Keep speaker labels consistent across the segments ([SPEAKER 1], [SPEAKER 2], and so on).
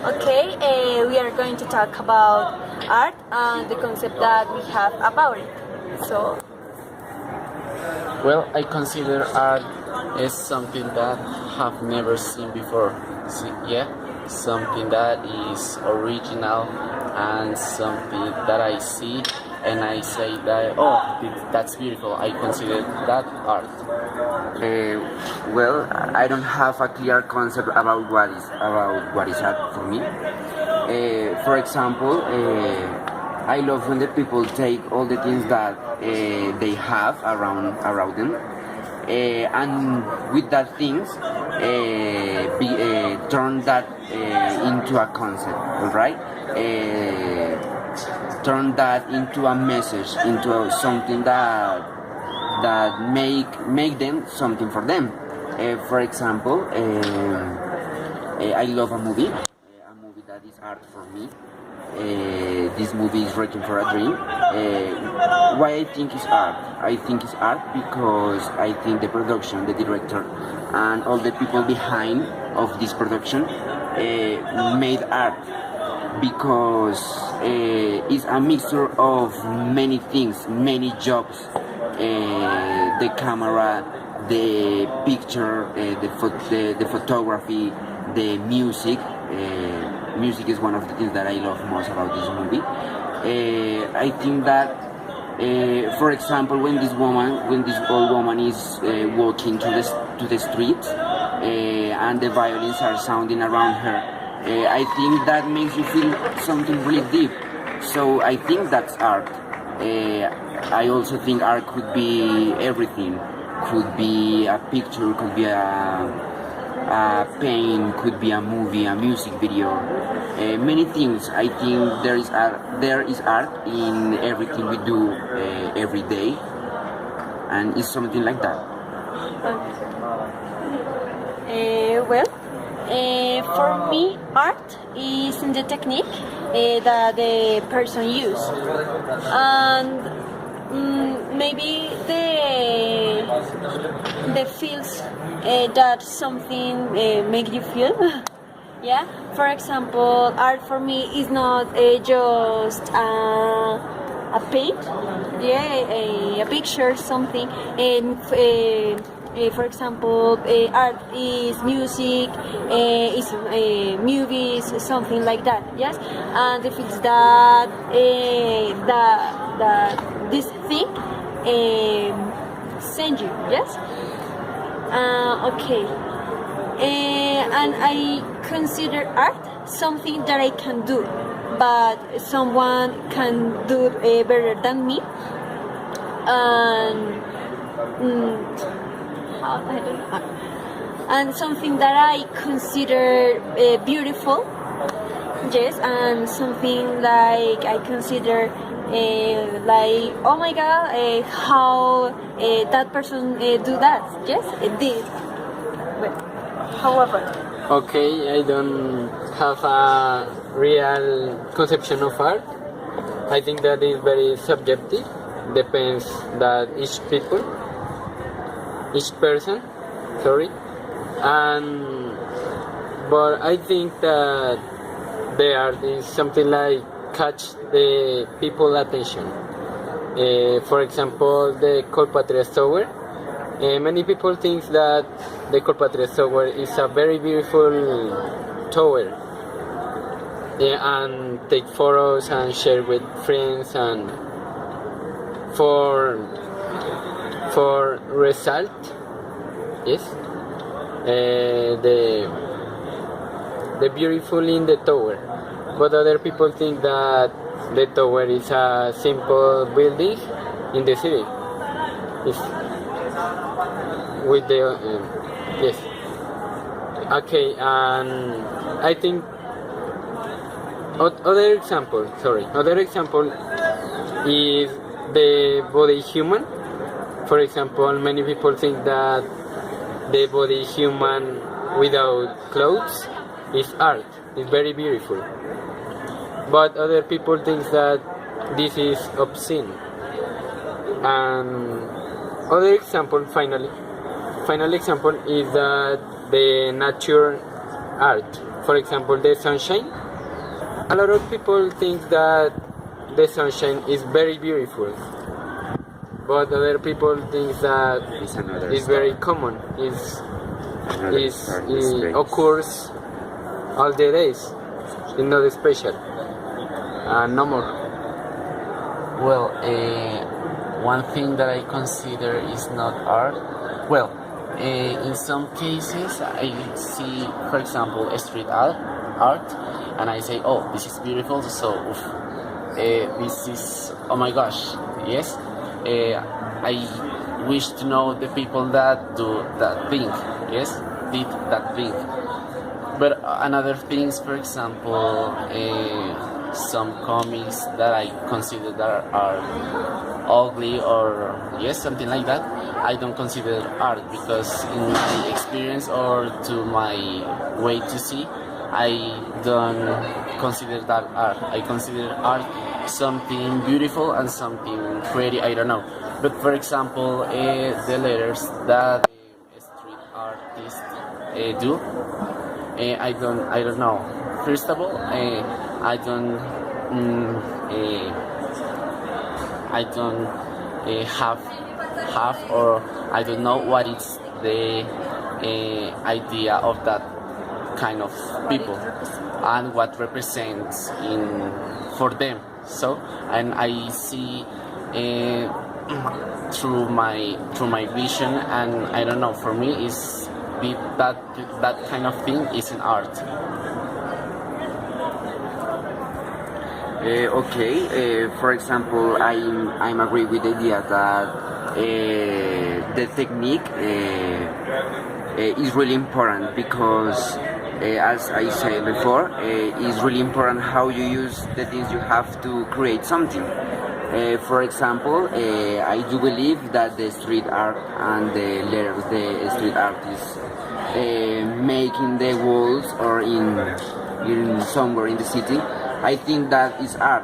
[SPEAKER 1] Okay, we are going to talk about art and the concept that we have about it. So,
[SPEAKER 2] Well, I consider art as something that have never seen before. Yeah, something that is original and something that I see and I say that that's beautiful. I consider that art.
[SPEAKER 3] Well, I don't have a clear concept about what is art for me. For example, I love when the people take all the things that they have around them, and with that things, turn that into a concept. All right. Turn that into a message, into something that make them something for them. For example, I love a movie that is art for me. This movie is Waiting for a Dream. Why I think it's art? I think it's art because I think the production, the director, and all the people behind of this production made art because it's a mixture of many things, many jobs. The camera, the picture, the photography, the music. Music is one of the things that I love most about this movie. I think that, for example, when this old woman is walking to the street, and the violins are sounding around her, I think that makes you feel something really deep. So I think that's art. I also think art could be everything. Could be a picture, could be a paint, could be a movie, a music video, many things. I think there is art in everything we do every day, and it's something like that.
[SPEAKER 1] for me, art is in the technique that the person use, and maybe the feels that something make you feel. Yeah. For example, art for me is not just a paint, yeah, a picture, something. For example, art is music, is movies, something like that. Yes, and if it's that this thing send you. Yes. Okay. And I consider art something that I can do, but someone can do better than me. And I don't know. And something that I consider beautiful, yes, and something like I consider like, oh my god, how that person do that, yes, it did. Well, however,
[SPEAKER 4] okay, I don't have a real conception of art. I think that is very subjective, depends that each person, but I think that the art is something like catch the people attention. For example, the Colpatrias Tower. Many people think that the Colpatrias Tower is a very beautiful tower, and take photos and share with friends, and for result, yes, the beautiful in the tower. But other people think that the tower is a simple building in the city. It's with the yes. Okay, and I think other example is the body human. For example, many people think that the body human without clothes is art. It's very beautiful. But other people think that this is obscene. And other example, final example is that the nature art. For example, the sunshine. A lot of people think that the sunshine is very beautiful, but other people think that
[SPEAKER 3] It's another
[SPEAKER 4] it's
[SPEAKER 3] story.
[SPEAKER 4] very common.
[SPEAKER 3] Another story is
[SPEAKER 4] It
[SPEAKER 3] great.
[SPEAKER 4] occurs all the days. It's not special. No more.
[SPEAKER 2] Well, one thing that I consider is not art. Well, in some cases, I see, for example, street art, and I say, "Oh, this is beautiful." So, this is, oh my gosh, yes. I wish to know the people that do that thing, yes, did that thing. But another things, for example, some comics that I consider that are ugly or yes, something like that, I don't consider art because in my experience or to my way to see, I don't consider that art. I consider art something beautiful and something pretty. I don't know. But for example, the letters that street artists do, I don't know. First of all, I don't have or I don't know what is the idea of that kind of people and what represents in for them. So and I see through my vision and I don't know. For me, is that kind of thing is an art.
[SPEAKER 3] Okay, for example, I'm agree with the idea that the technique is really important because, as I said before, it's really important how you use the things you have to create something. For example, I do believe that the street art and the letters the street artists make in the walls or in somewhere in the city, I think that is art.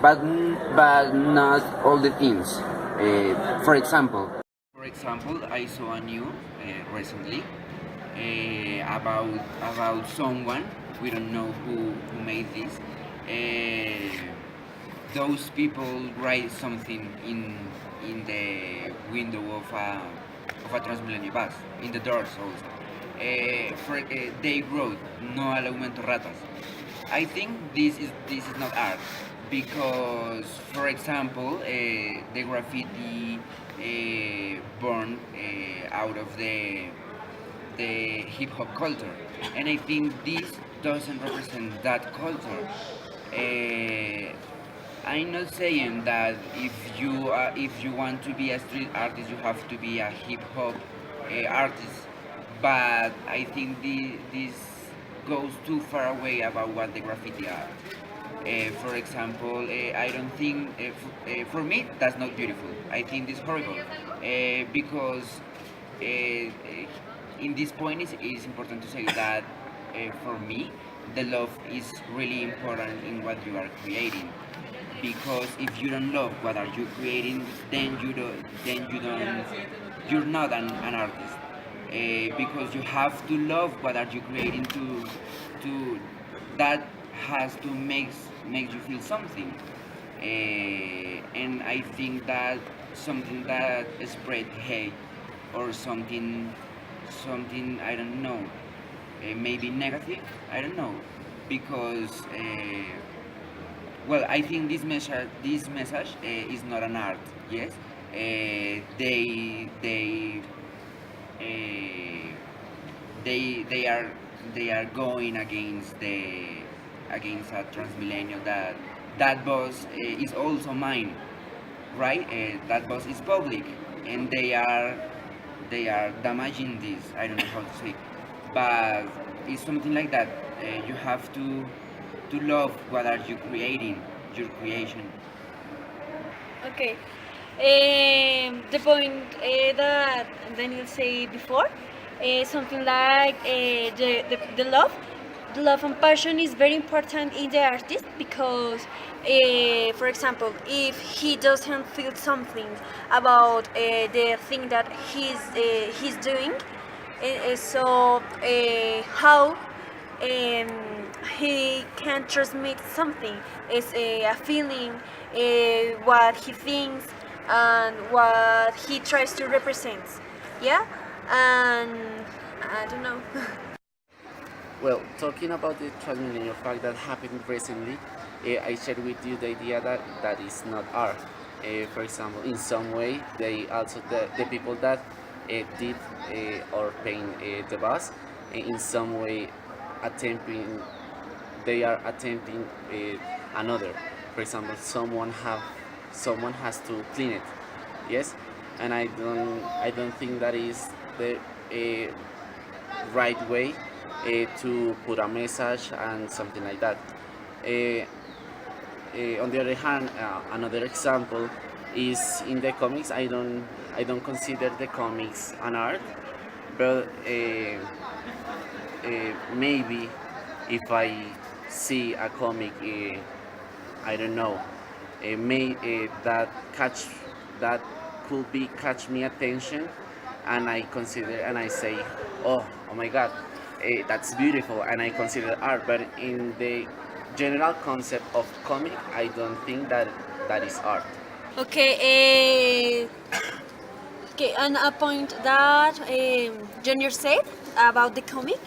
[SPEAKER 3] But not all the things. For example, I saw a new recently about someone we don't know who made this. Those people write something in the window of a Transmilenio bus, in the doors also. They wrote "No al aumento ratas." I think this is not art because, for example, the graffiti born out of the hip hop culture, and I think this doesn't represent that culture. I'm not saying that if you want to be a street artist, you have to be a hip hop artist, but I think this goes too far away about what the graffiti are. For example, I don't think for me that's not beautiful. I think it's horrible because in this point it's important to say that for me the love is really important in what you are creating because if you don't love what are you creating then you're not an artist because you have to love what are you creating to that has to make you feel something and I think that something that spread hate or something I don't know maybe negative I don't know because well, I think this message is not an art. Yes, they uh, they are going against a Transmilenio that bus is also mine, right? That bus is public, and they are damaging this. I don't know how to say, but it's something like that. You have to love what are you creating, your creation.
[SPEAKER 1] Okay. The point that Daniel said before, something like the love and passion is very important in the artist because, for example, if he doesn't feel something about the thing that he's doing, so how he can transmit something. It's a feeling, what he thinks, and what he tries to represent. Yeah, and I don't know.
[SPEAKER 2] Well, talking about the transmedia fact that happened recently, I shared with you the idea that that is not art. For example, in some way, they also the people that did or paint the bus, in some way attempting they are attempting another. For example, someone has to clean it. Yes, and I don't think that is the right way to put a message and something like that. Uh, on the other hand, another example is in the comics. I don't consider the comics an art, but maybe if I see a comic, I don't know, that could be catch me attention, and I consider and I say, oh my God, that's beautiful, and I consider art. But in the general concept of comic, I don't think that that is art.
[SPEAKER 1] Okay, okay, and a point that Junior said about the comic,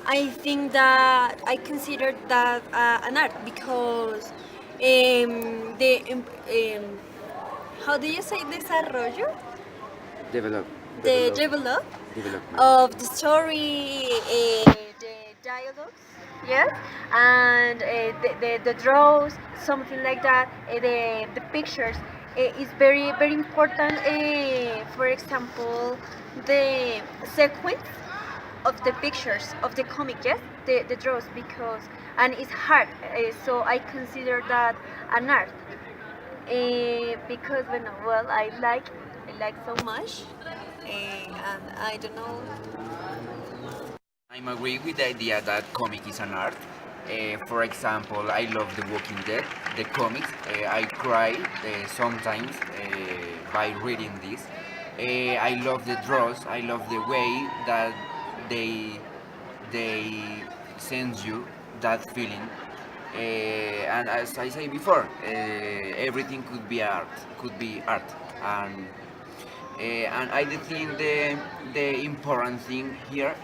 [SPEAKER 1] I think that I consider that an art because how do you say desarrollo?
[SPEAKER 3] Develop.
[SPEAKER 1] The develop
[SPEAKER 3] Development.
[SPEAKER 1] of the story, the dialogues, yes, and the draws, something like that, the pictures is very important. For example, the sequence of the pictures of the comic, yes, the draws, because and it's hard, so I consider that an art, because well, I like so much, and I don't know.
[SPEAKER 3] I'm agree with the idea that comic is an art. For example, I love The Walking Dead, the comics. I cry sometimes by reading this. I love the draws. I love the way that they they send you that feeling. And as I say before, everything could be art, and I think the important thing here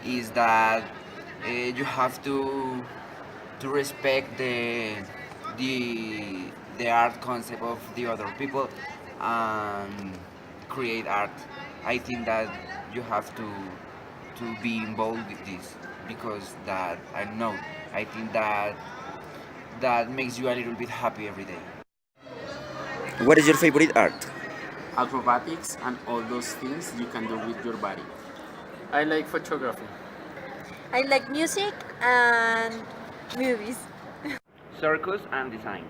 [SPEAKER 3] is that you have to respect the the art concept of the other people and create art. I think that you have to be involved with this because that I don't know. I think that that makes you a little bit happy every day. What is your favorite art?
[SPEAKER 2] Acrobatics and all those things you can do with your body.
[SPEAKER 4] I like photography.
[SPEAKER 1] I like music and movies.
[SPEAKER 3] Circus and design.